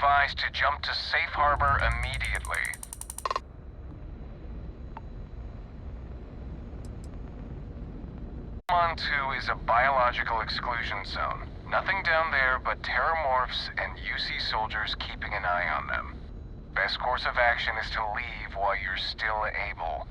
advised to jump to safe harbor immediately. On 2 is a biological exclusion zone. Nothing down there but terramorphs and UC soldiers keeping an eye on them. Best course of action is to leave while you're still able.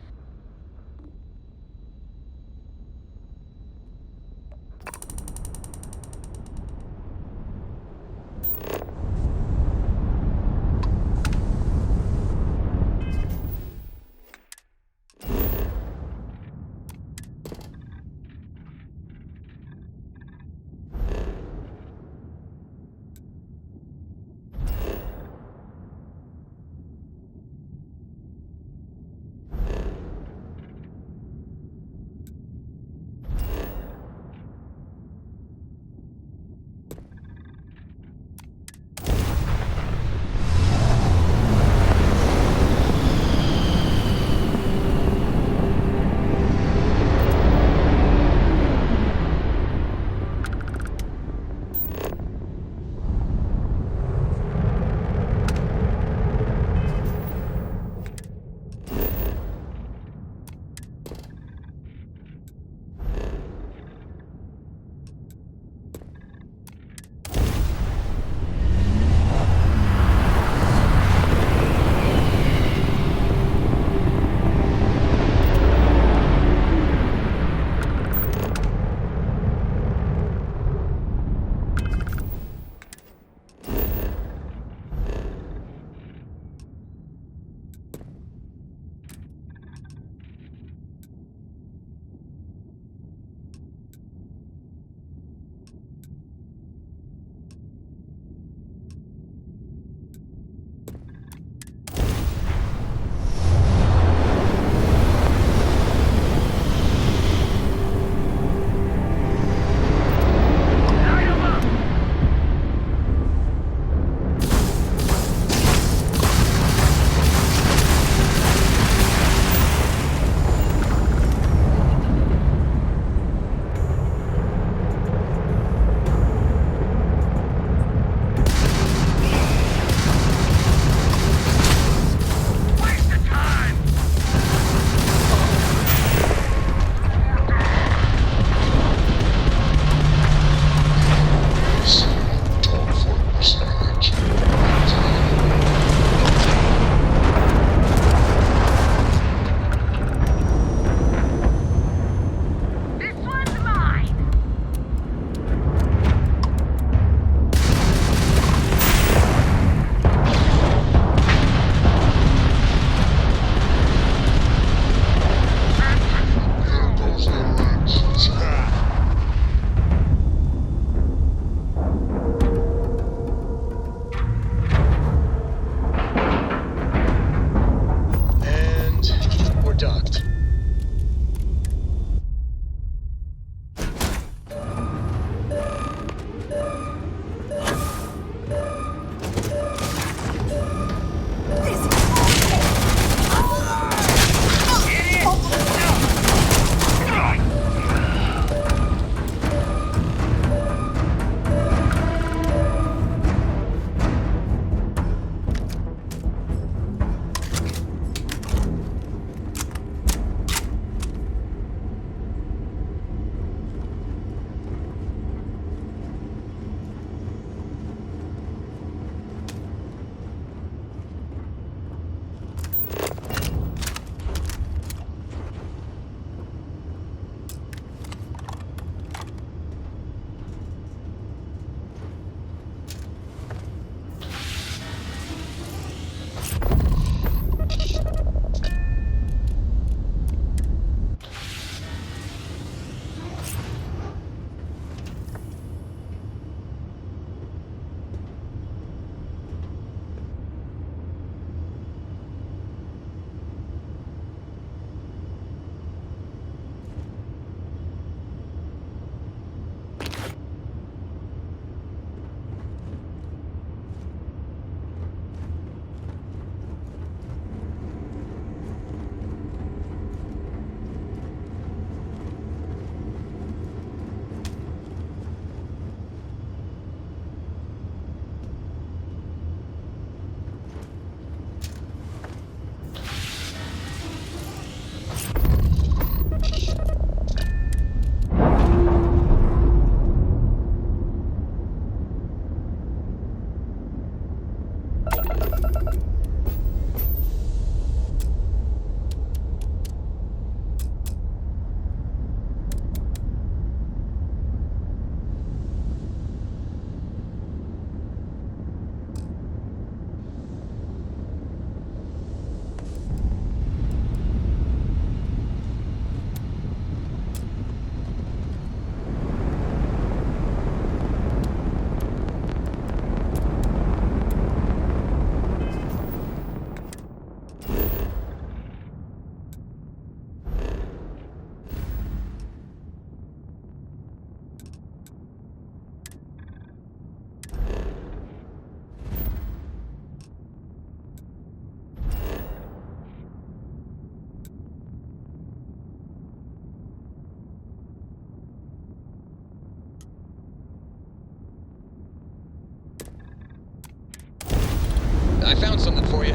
I found something for you.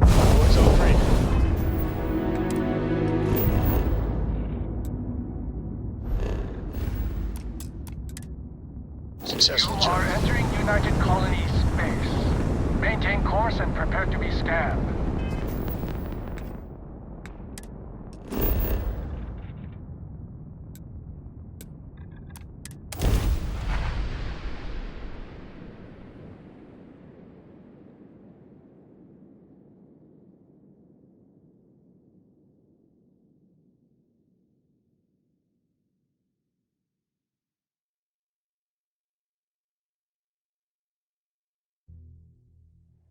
Doors open. Successful You job. are entering United Colonies space. Maintain course and prepare to be scanned.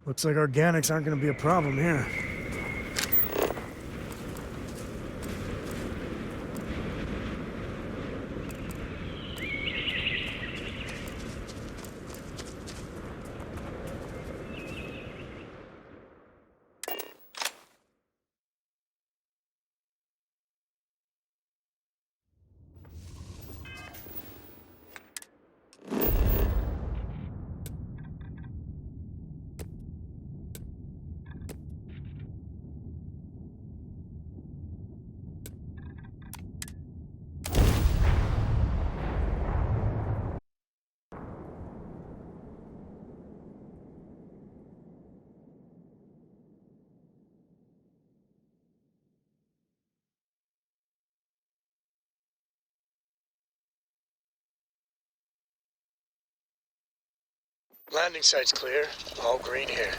Looks like organics aren't going to be a problem here. Landing site's clear. All green here.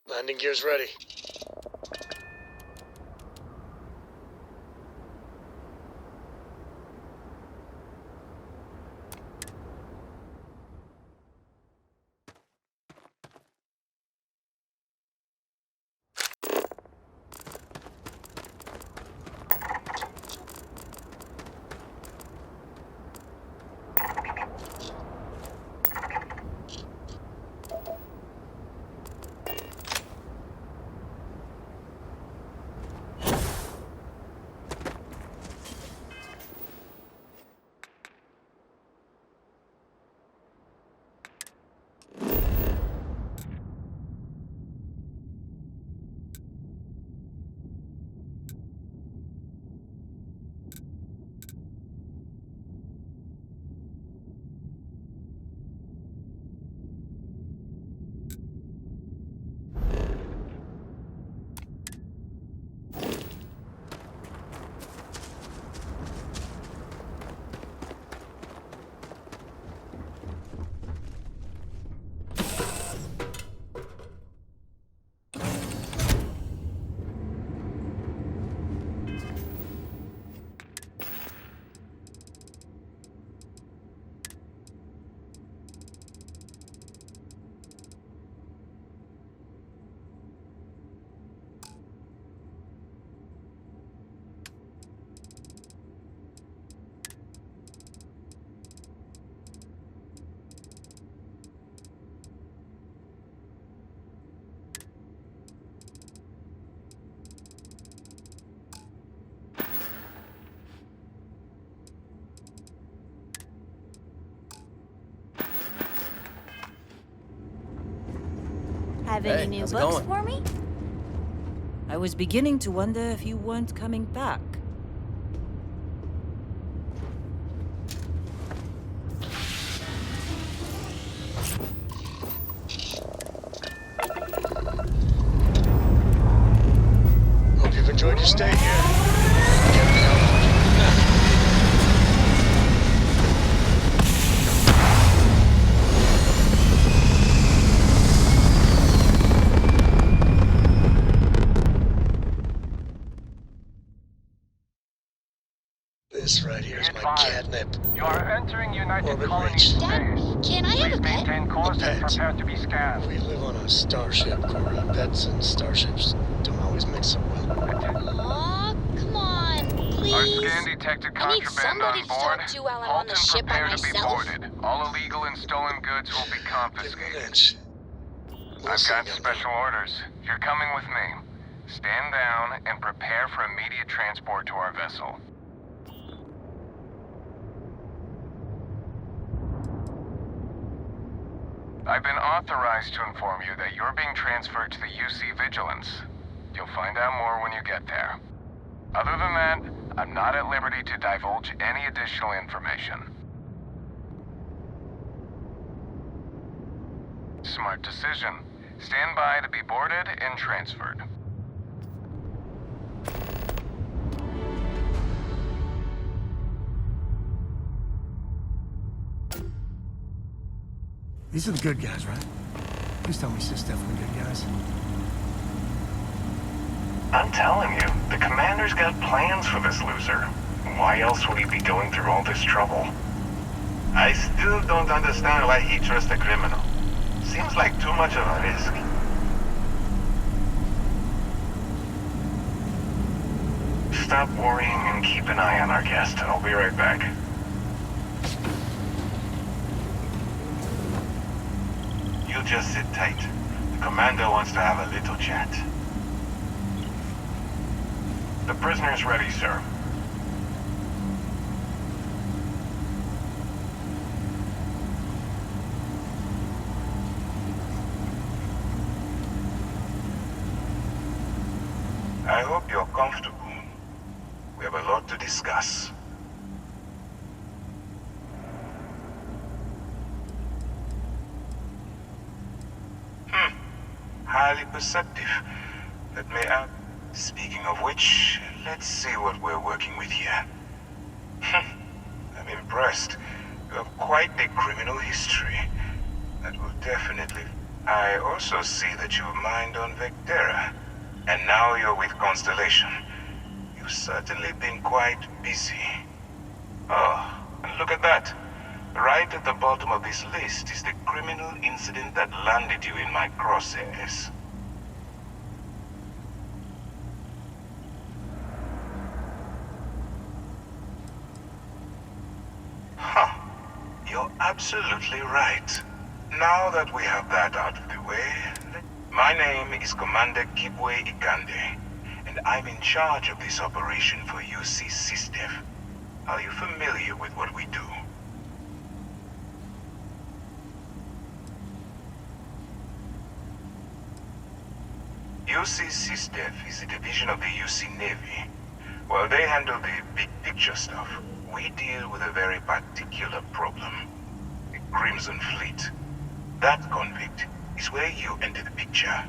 Landing gear's ready. Have any Hey, new how's it books going? for me? I was beginning to wonder if you weren't coming back. Hope you've enjoyed your stay here. Get me out. This right here is my catnip. You are entering United Orbit Colonies reached. Dad, space. can I have Please a pet? maintain course A and pet? prepare to be scanned. We live on a starship, Corey. Pets and starships don't always mix up well. Aw, come on, please. Our scan detected I need contraband somebody on to board. talk to while I'm Halt on the and ship by prepare to be myself. boarded. All illegal and stolen goods will be Give me an confiscated. inch. We'll I've see got about special orders. You're coming with me. Stand down and prepare for immediate transport to our vessel. I've been authorized to inform you that you're being transferred to the UC Vigilance. You'll find out more when you get there. Other than that, I'm not at liberty to divulge any additional information. Smart decision. Stand by to be boarded and transferred. These are the good guys, right? Please tell me Sis definitely good guys. I'm telling you, the commander's got plans for this loser. Why else would he be going through all this trouble? I still don't understand why he trusts a criminal. Seems like too much of a risk. Stop worrying and keep an eye on our guest. I'll be right back. You just sit tight. The commander wants to have a little chat. The prisoner's ready, sir. I hope you're comfortable. We have a lot to discuss. Highly perceptive. Let me add. Speaking of which, let's see what we're working with here. I'm impressed. You have quite a criminal history. That will definitely... I also see that you've mined on Vectera. And now you're with Constellation. You've certainly been quite busy. Oh, and look at that. Right at the bottom of this list is the criminal incident that landed you in my crosshairs. Huh. You're absolutely right. Now that we have that out of the way, my name is Commander Kibwe Ikande, and I'm in charge of this operation for UC SysDev. Are you familiar with what we do? UC SysDev is a division of the UC Navy. While they handle the big picture stuff, we deal with a very particular problem. The Crimson Fleet. That convict is where you enter the picture.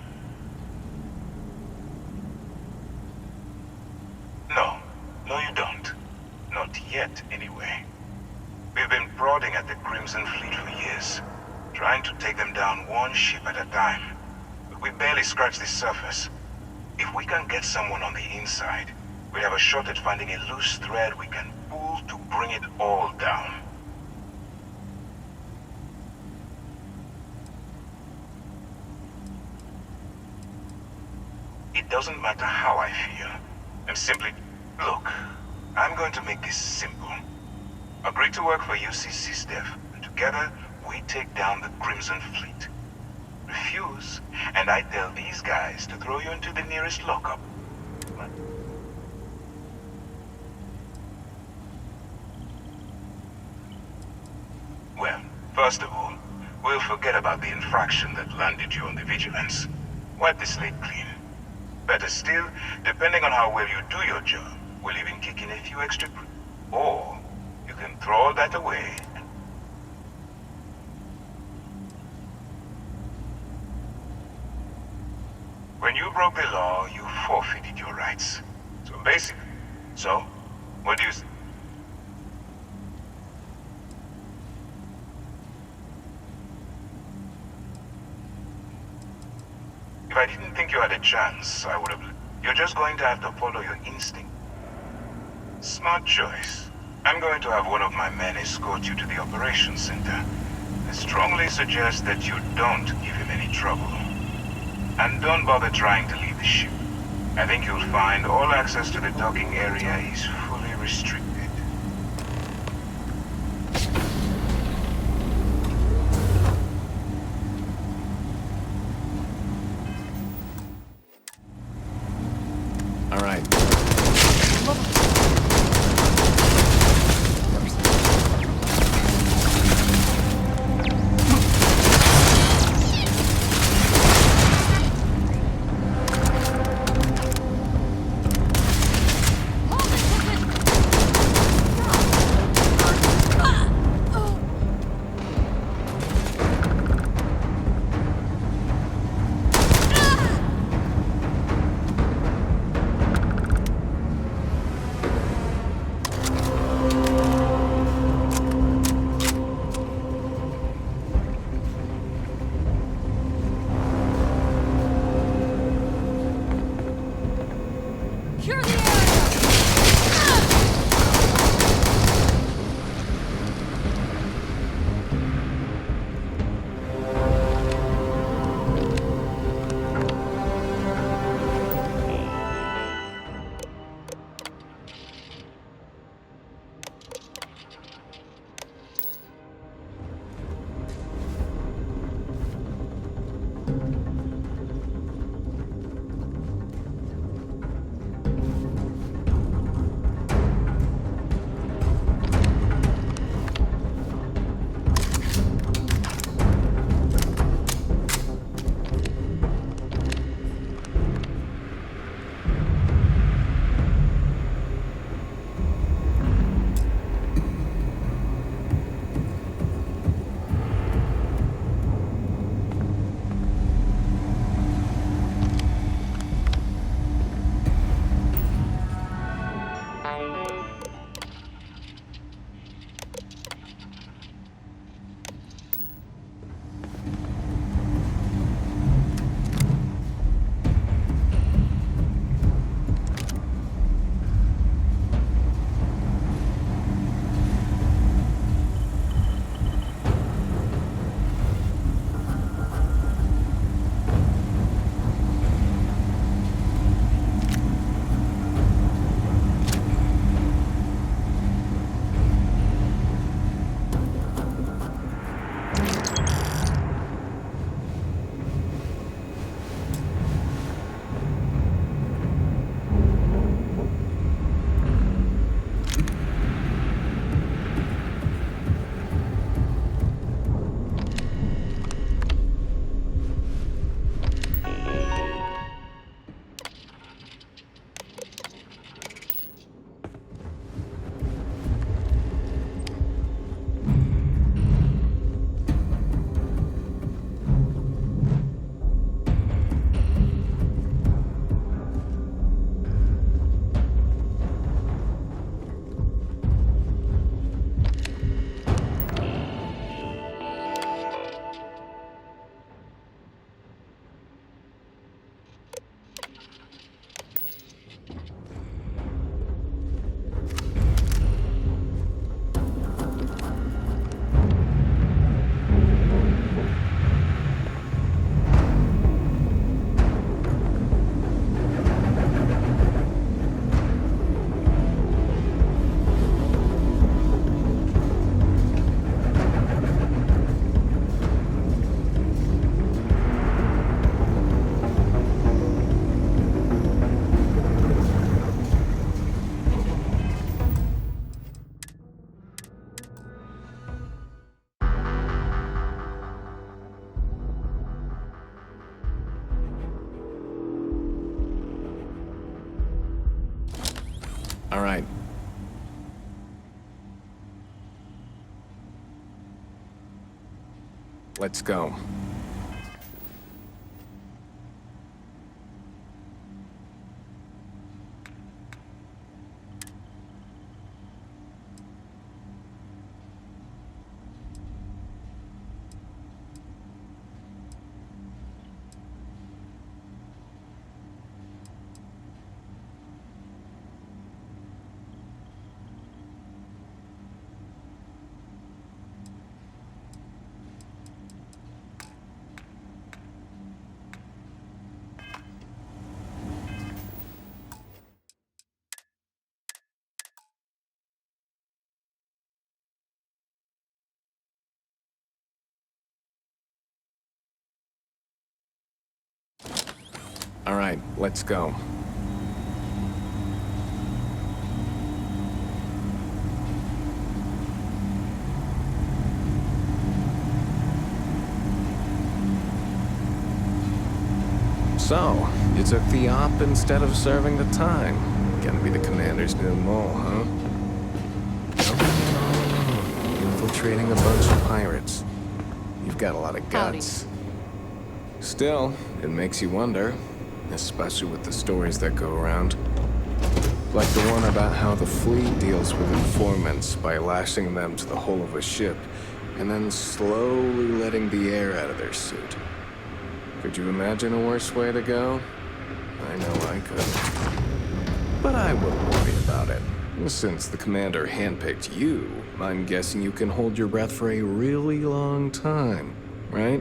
No, you don't. Not yet, anyway. We've been prodding at the Crimson Fleet for years, trying to take them down one ship at a time. But we barely scratched the surface. If we can get someone on the inside, we have a shot at finding a loose thread we can pull to bring it all down. It doesn't matter how I feel. I'm simply... Look, I'm going to make this simple. Agree to work for UC SysDev, and together we take down the Crimson Fleet. Refuse, and I tell these guys to throw you into the nearest lockup. Well, first of all, we'll forget about the infraction that landed you on the Vigilance. Wipe the slate clean. Better still, depending on how well you do your job, we'll even kick in a few extra... Or, you can throw all that away. When you broke the law, you forfeited your rights. So basically... So, what do you... If I didn't think you had a chance, I would have... You're just going to have to follow your instinct. Smart choice. I'm going to have one of my men escort you to the operations center. I strongly suggest that you don't give him any trouble. And don't bother trying to leave the ship. I think you'll find all access to the docking area is fully restricted. All right. Clear the area! All right. Let's go. All right, let's go. So, you took the op instead of serving the time. Gonna be the commander's new mole, huh? Infiltrating a bunch of pirates. You've got a lot of guts. Still, it makes you wonder, especially with the stories that go around. Like the one about how the fleet deals with informants by lashing them to the hull of a ship and then slowly letting the air out of their suit. Could you imagine a worse way to go? I know I couldn't. But I wouldn't worry about it. Since the commander handpicked you, I'm guessing you can hold your breath for a really long time, right?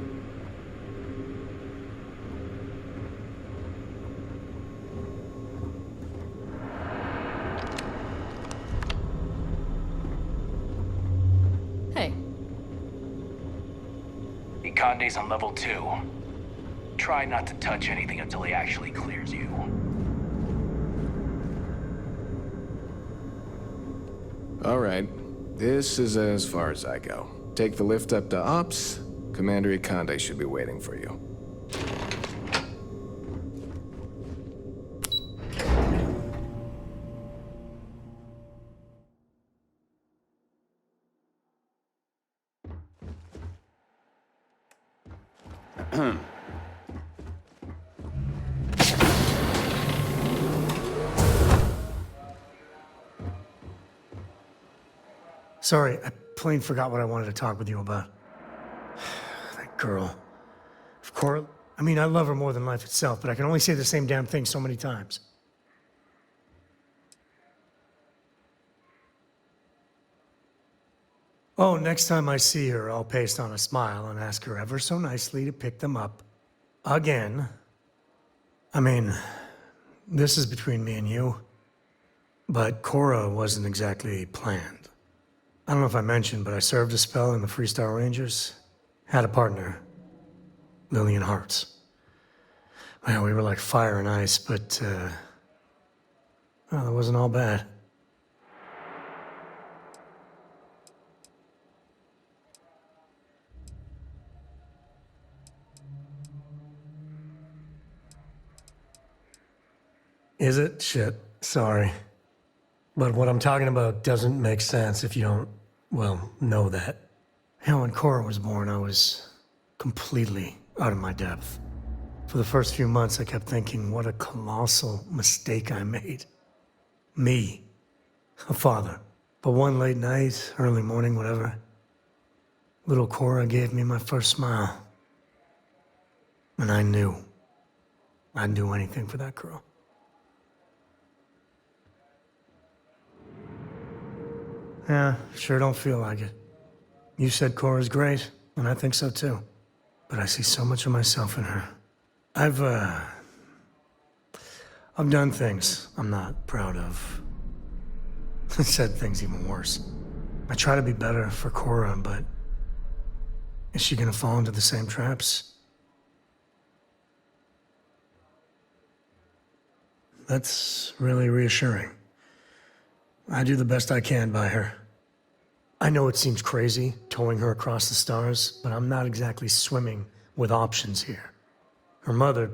Hey. Ikande's on level 2. Try not to touch anything until he actually clears you. All right. This is as far as I go. Take the lift up to Ops. Commander Ikande should be waiting for you. Sorry, I plain forgot what I wanted to talk with you about. That girl. Of course, I mean, I love her more than life itself, but I can only say the same damn thing so many times. Oh, next time I see her, I'll paste on a smile and ask her ever so nicely to pick them up. Again. I mean, this is between me and you, but Cora wasn't exactly planned. I don't know if I mentioned, but I served a spell in the Freestar Rangers. Had a partner, Lillian Hartz. Well, we were like fire and ice, but, well, it wasn't all bad. Is it? Shit. Sorry. But what I'm talking about doesn't make sense if you don't, well, know that. You know, when Cora was born, I was completely out of my depth. For the first few months, I kept thinking, what a colossal mistake I made. Me, a father. But one late night, early morning, whatever, little Cora gave me my first smile. And I knew I'd do anything for that girl. Yeah, sure don't feel like it. You said Cora's great, and I think so too. But I see so much of myself in her. I've done things I'm not proud of. Said things even worse. I try to be better for Cora, but is she gonna fall into the same traps? That's really reassuring. I do the best I can by her. I know it seems crazy, towing her across the stars, but I'm not exactly swimming with options here. Her mother,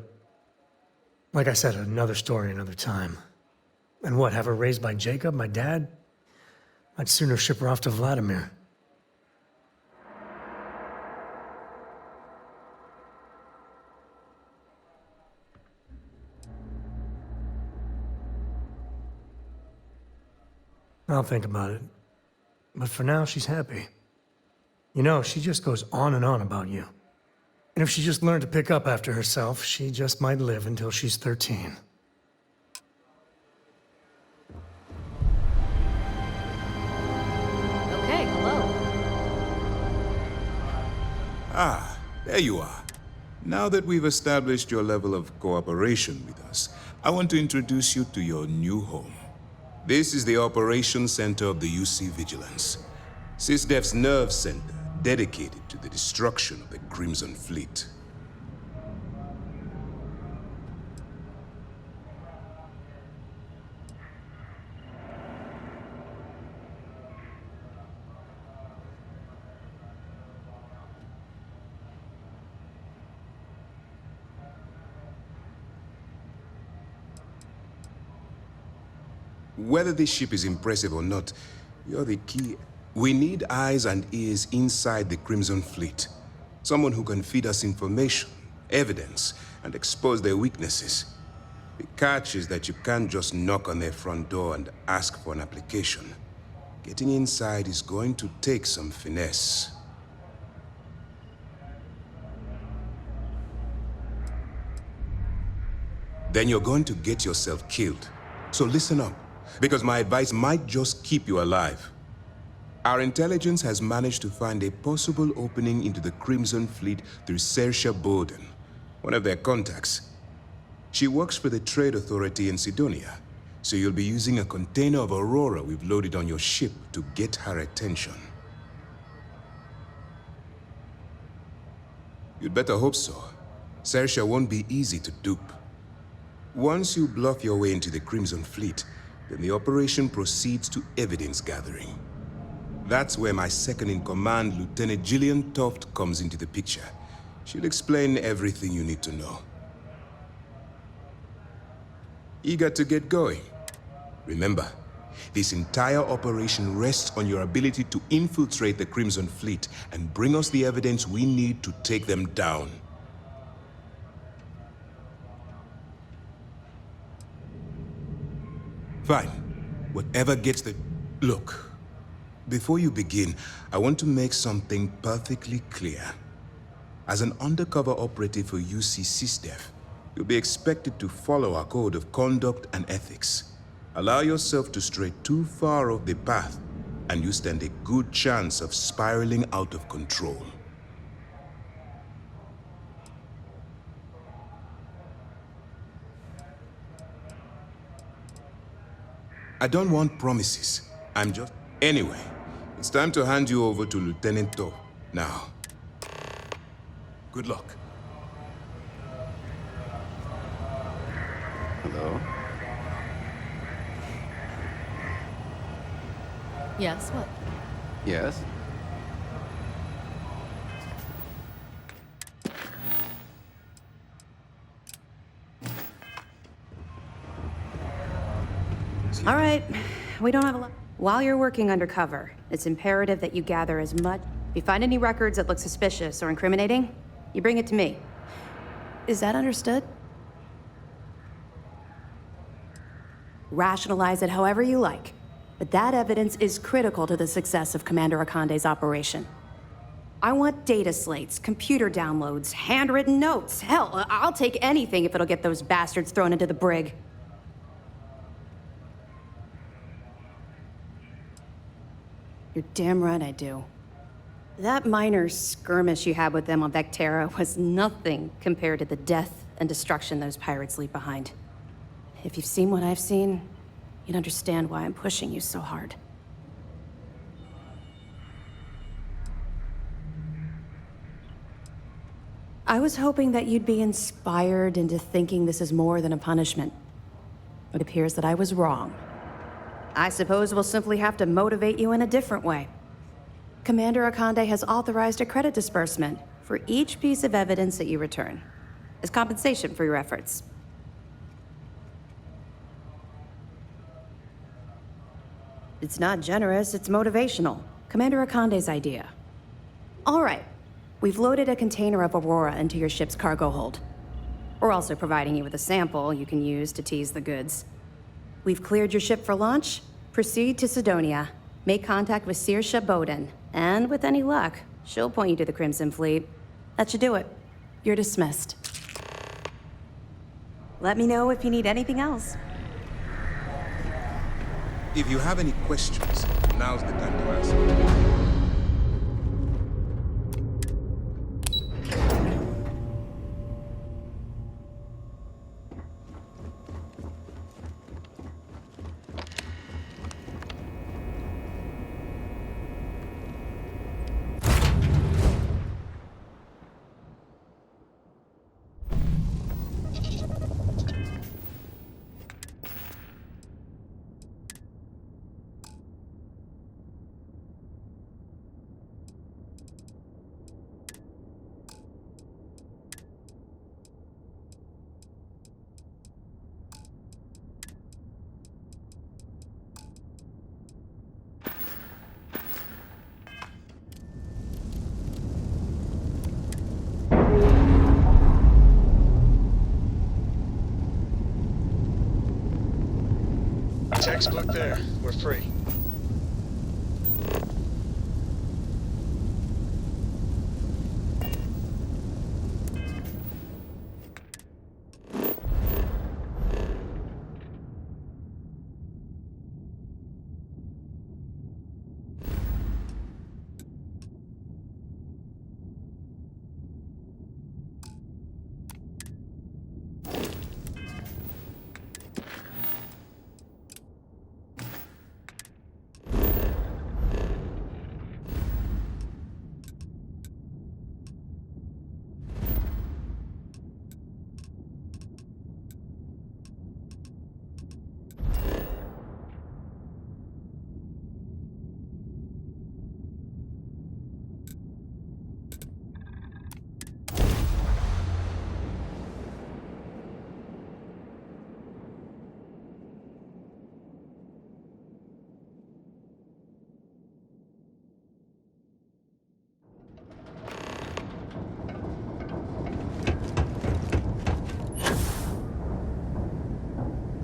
like I said, another story, another time. And what, have her raised by Jacob, my dad? I'd sooner ship her off to Vladimir. I'll think about it. But for now, she's happy. You know, she just goes on and on about you. And if she just learned to pick up after herself, she just might live until she's 13. Okay, hello. Ah, there you are. Now that we've established your level of cooperation with us, I want to introduce you to your new home. This is the Operations Center of the UC Vigilance, SysDef's nerve center dedicated to the destruction of the Crimson Fleet. Whether this ship is impressive or not, you're the key. We need eyes and ears inside the Crimson Fleet. Someone who can feed us information, evidence, and expose their weaknesses. The catch is that you can't just knock on their front door and ask for an application. Getting inside is going to take some finesse. Then you're going to get yourself killed. So listen up, because my advice might just keep you alive. Our intelligence has managed to find a possible opening into the Crimson Fleet through Saoirse Bowden, one of their contacts. She works for the Trade Authority in Sidonia, so you'll be using a container of Aurora we've loaded on your ship to get her attention. You'd better hope so. Saoirse won't be easy to dupe. Once you bluff your way into the Crimson Fleet, then the operation proceeds to evidence gathering. That's where my second-in-command, Lieutenant Gillian Toft, comes into the picture. She'll explain everything you need to know. Eager to get going? Remember, this entire operation rests on your ability to infiltrate the Crimson Fleet and bring us the evidence we need to take them down. Fine. Whatever gets the... Look. Before you begin, I want to make something perfectly clear. As an undercover operative for UC SysDef, you'll be expected to follow our code of conduct and ethics. Allow yourself to stray too far off the path, and you stand a good chance of spiraling out of control. I don't want promises. I'm just... Anyway, it's time to hand you over to Lieutenant To. Now, good luck. Hello? Yes, what? Yes? All right, we don't have a lot. While you're working undercover, it's imperative that you gather as much. If you find any records that look suspicious or incriminating, you bring it to me. Is that understood? Rationalize it however you like, but that evidence is critical to the success of Commander Akande's operation. I want data slates, computer downloads, handwritten notes. Hell, I'll take anything if it'll get those bastards thrown into the brig. You're damn right I do. That minor skirmish you had with them on Vectera was nothing compared to the death and destruction those pirates leave behind. If you've seen what I've seen, you'd understand why I'm pushing you so hard. I was hoping that you'd be inspired into thinking this is more than a punishment. It appears that I was wrong. I suppose we'll simply have to motivate you in a different way. Commander Akande has authorized a credit disbursement for each piece of evidence that you return, as compensation for your efforts. It's not generous, it's motivational. Commander Akande's idea. All right. We've loaded a container of Aurora into your ship's cargo hold. We're also providing you with a sample you can use to tease the goods. We've cleared your ship for launch. Proceed to Sidonia. Make contact with Saoirse Bowden. And with any luck, she'll point you to the Crimson Fleet. That should do it. You're dismissed. Let me know if you need anything else. If you have any questions, now's the time to ask. Textbook there. We're free.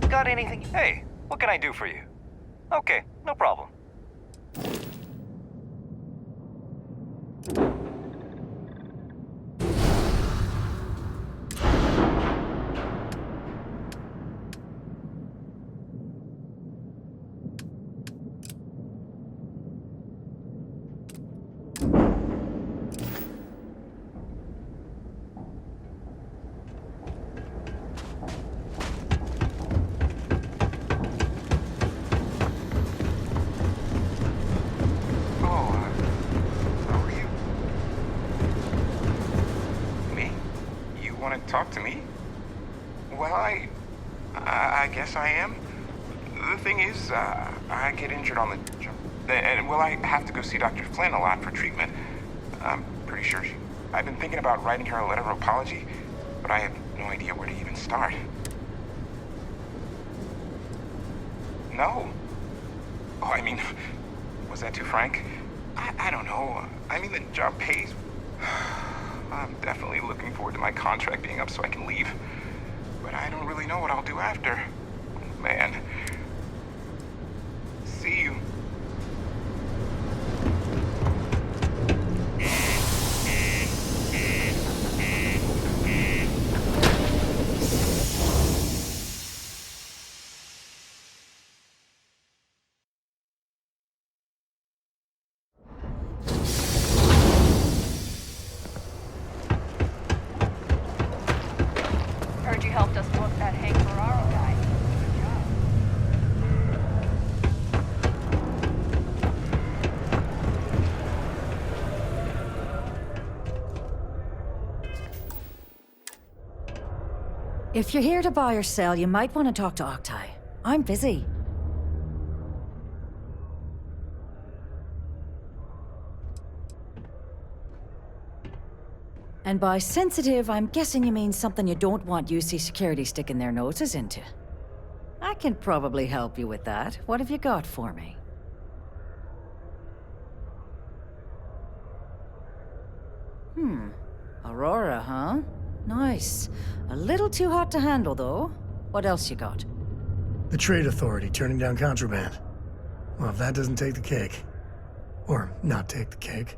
Got anything? Hey, what can I do for you? Okay, no problem. Talk to me? Well, I guess I am. The thing is, I get injured on the jump. And, well, I have to go see Dr. Flynn a lot for treatment. I'm pretty sure I've been thinking about writing her a letter of apology, but I have no idea where to even start. No. Oh, I mean, was that too frank? I don't know. I mean, the job pays. I'm definitely looking forward to my contract being up so I can leave. But I don't really know what I'll do after. Man. See you. Heard you helped us book that Hank Ferraro guy. Good job. If you're here to buy or sell, you might want to talk to Octai. I'm busy. And by sensitive, I'm guessing you mean something you don't want UC security sticking their noses into. I can probably help you with that. What have you got for me? Aurora, huh? Nice. A little too hot to handle, though. What else you got? The Trade Authority turning down contraband. Well, if that doesn't take the cake. Or not take the cake.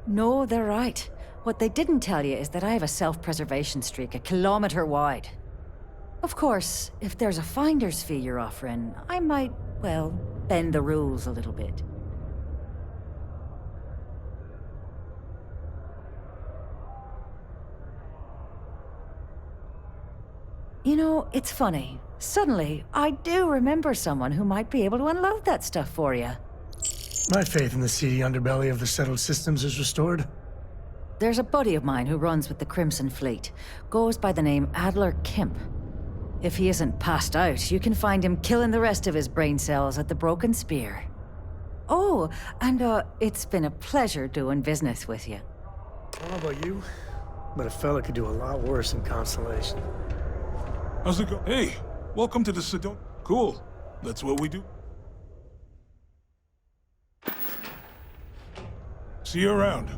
No, they're right. What they didn't tell you is that I have a self-preservation streak 1 kilometer wide. Of course, if there's a finder's fee you're offering, I might, well, bend the rules a little bit. You know, it's funny. Suddenly, I do remember someone who might be able to unload that stuff for you. My faith in the seedy underbelly of the settled systems is restored. There's a buddy of mine who runs with the Crimson Fleet. Goes by the name Adler Kemp. If he isn't passed out, you can find him killing the rest of his brain cells at the Broken Spear. Oh, and it's been a pleasure doing business with you. I don't know about you, but a fella could do a lot worse in Constellation. How's it go? Hey, welcome to the Sedona. Cool. That's what we do. See you around.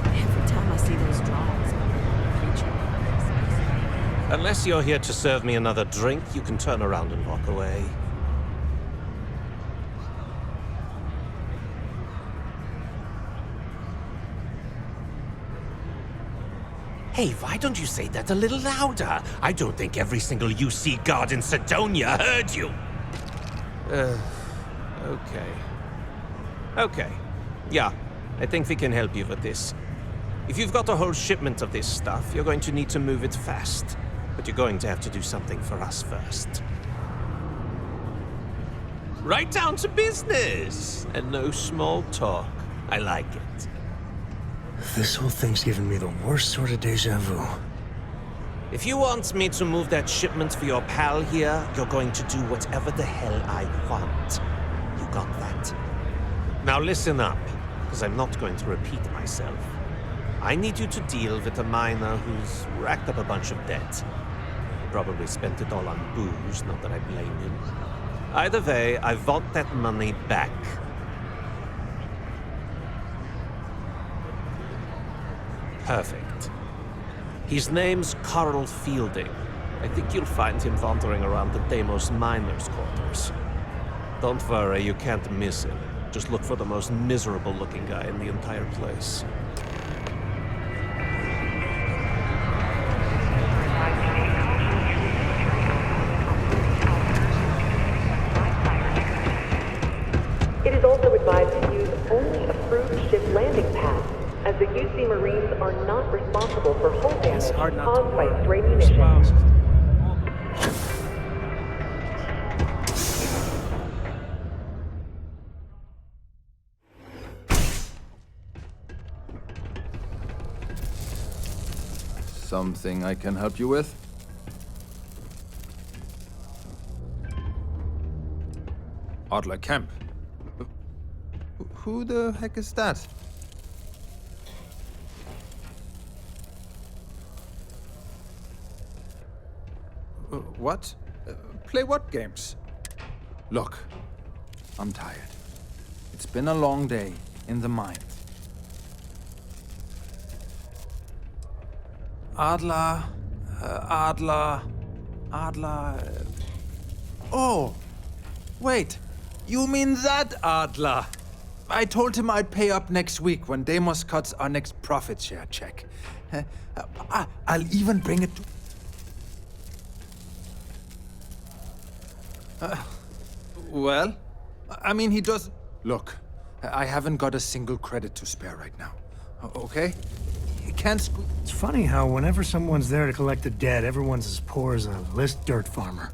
Every time I see those drawings, Unless you're here to serve me another drink, you can turn around and walk away. Hey, why don't you say that a little louder? I don't think every single UC guard in Sedonia heard you. Okay. Okay. Yeah, I think we can help you with this. If you've got a whole shipment of this stuff, you're going to need to move it fast. But you're going to have to do something for us first. Right down to business! And no small talk. I like it. This whole thing's giving me the worst sort of deja vu. If you want me to move that shipment for your pal here, you're going to do whatever the hell I want. You got that? Now listen up, because I'm not going to repeat myself. I need you to deal with a miner who's racked up a bunch of debt. Probably spent it all on booze, not that I blame him. Either way, I want that money back. Perfect. His name's Carl Fielding. I think you'll find him wandering around the Deimos miners' quarters. Don't worry, you can't miss him. Just look for the most miserable-looking guy in the entire place. It is also advised to use only approved ship landing pads, as the UC Marines are not responsible for hull damage caused by stray munitions. Something I can help you with? Adler Kemp. Who the heck is that? What? Play what games? Look, I'm tired. It's been a long day in the mines. Adler... Oh! Wait! You mean that Adler? I told him I'd pay up next week when Deimos cuts our next profit share check. I'll even bring it to... Well, I mean, he does... Look, I haven't got a single credit to spare right now. Okay? You can't It's funny how whenever someone's there to collect the debt, everyone's as poor as a list dirt farmer.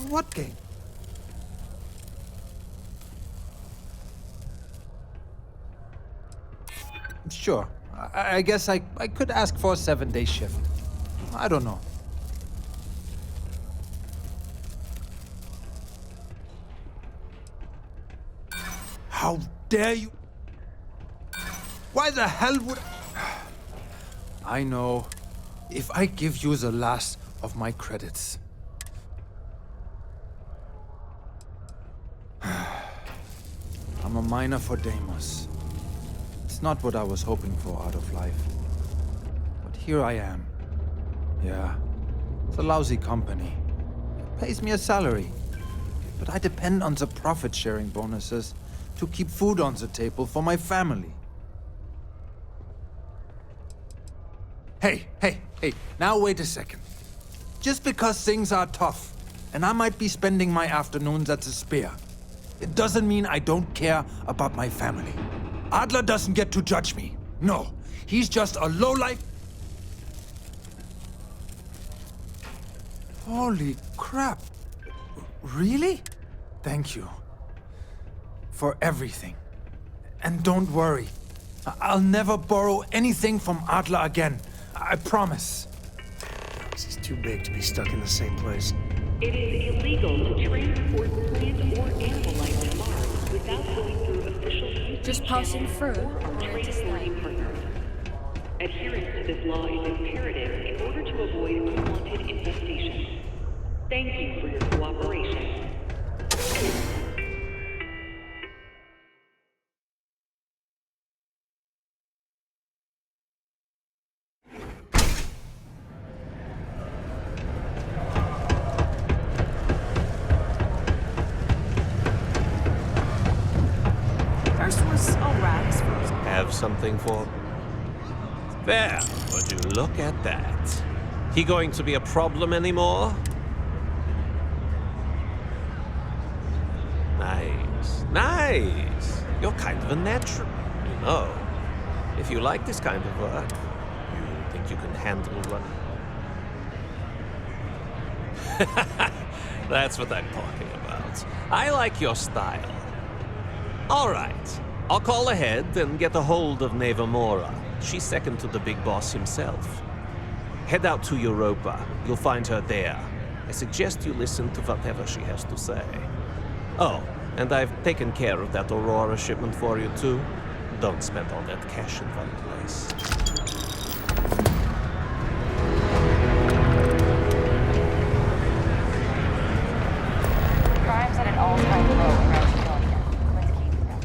What game? Sure. I guess I could ask for a 7-day shift. I don't know. How dare you? Why the hell would... I know. If I give you the last of my credits... I'm a miner for Deimos. It's not what I was hoping for out of life. But here I am. Yeah, it's a lousy company. It pays me a salary. But I depend on the profit-sharing bonuses to keep food on the table for my family. Hey, now wait a second. Just because things are tough, and I might be spending my afternoons at the Spear, it doesn't mean I don't care about my family. Adler doesn't get to judge me. No, he's just a lowlife. Holy crap. Really? Thank you. For everything. And don't worry. I'll never borrow anything from Adler again. I promise. This is too big to be stuck in the same place. It is illegal to transport plant or animal life to Mars without going through official Just passing through, or transporting partners. Adherence to this law is imperative in order to avoid unwanted infestation. Thank you for your cooperation. First was alright. Have something for... There, would you look at that? He going to be a problem anymore? Nice. You're kind of a natural, you know. If you like this kind of work, you think you can handle running. That's what I'm talking about. I like your style. All right. I'll call ahead and get a hold of Neva Mora. She's second to the big boss himself. Head out to Europa. You'll find her there. I suggest you listen to whatever she has to say. Oh, and I've taken care of that Aurora shipment for you too. Don't spend all that cash in one place. Crime's at an all-time low around Colonia. Let's keep it up.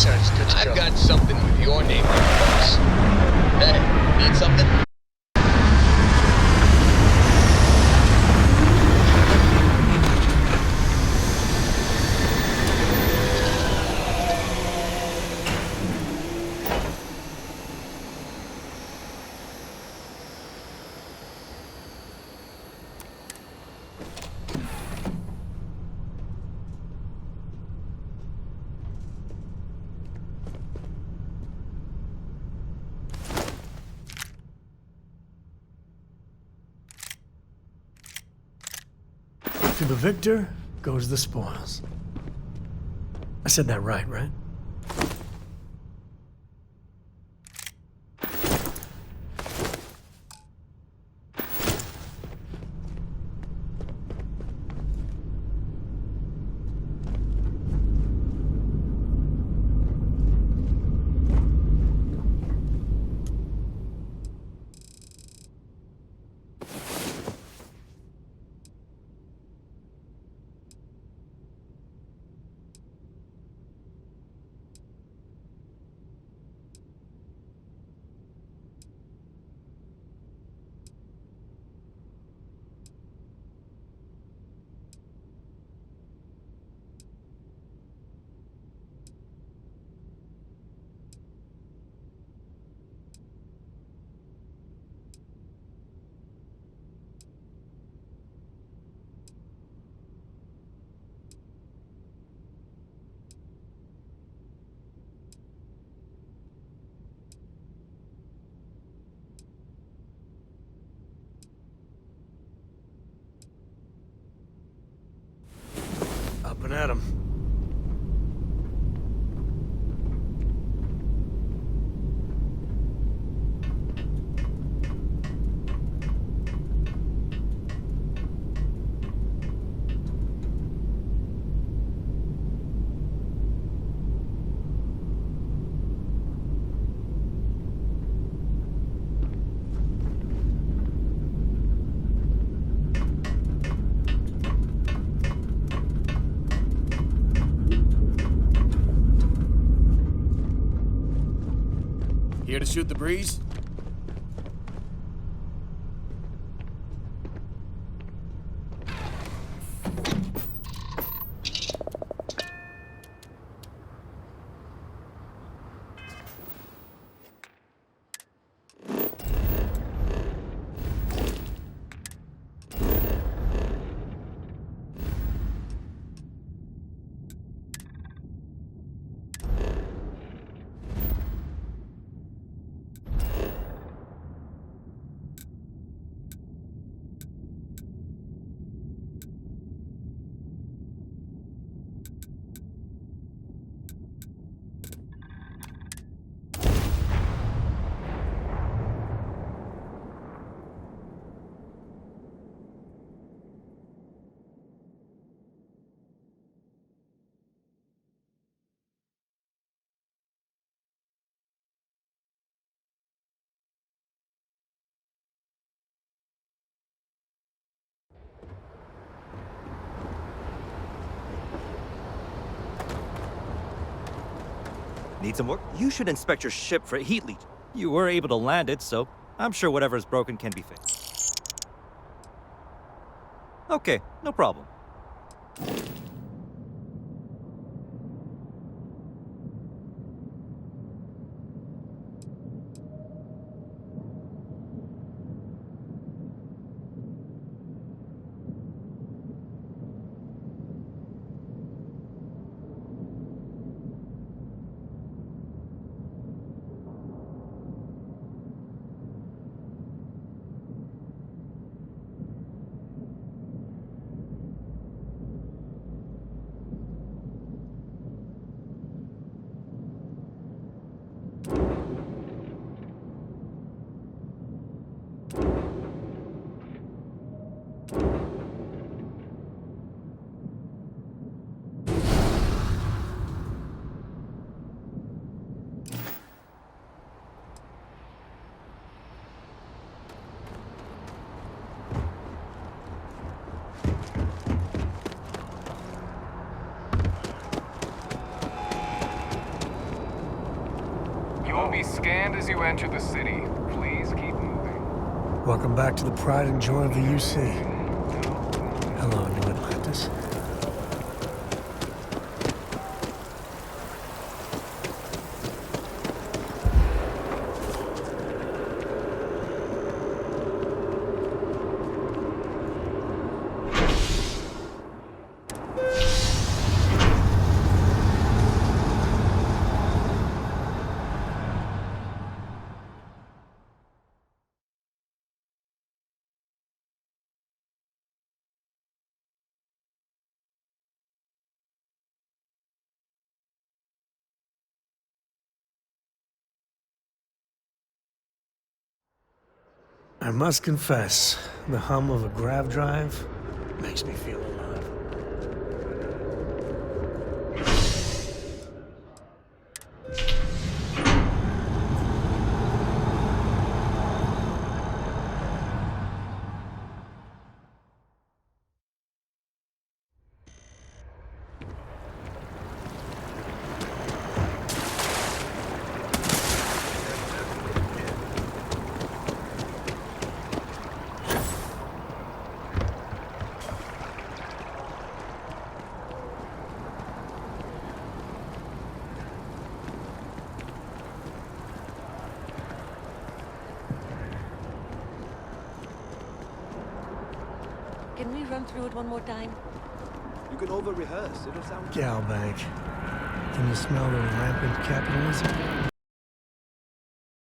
Sarge, good to go. I've got something with your name on it, boss. Hey, need something? To the victor goes the spoils. I said that right? Up and at 'em. Here to shoot the breeze? Need some work? You should inspect your ship for heat leak. You were able to land it, so I'm sure whatever's broken can be fixed. Okay, no problem. You will be scanned as you enter the city. Please keep moving. Welcome back to the pride and joy of the UC. Hello, New Atlantis. I must confess, the hum of a grav drive makes me feel alive. Can we run through it one more time? You can over-rehearse. It'll sound... Galbank. Can you smell the rampant capitalism?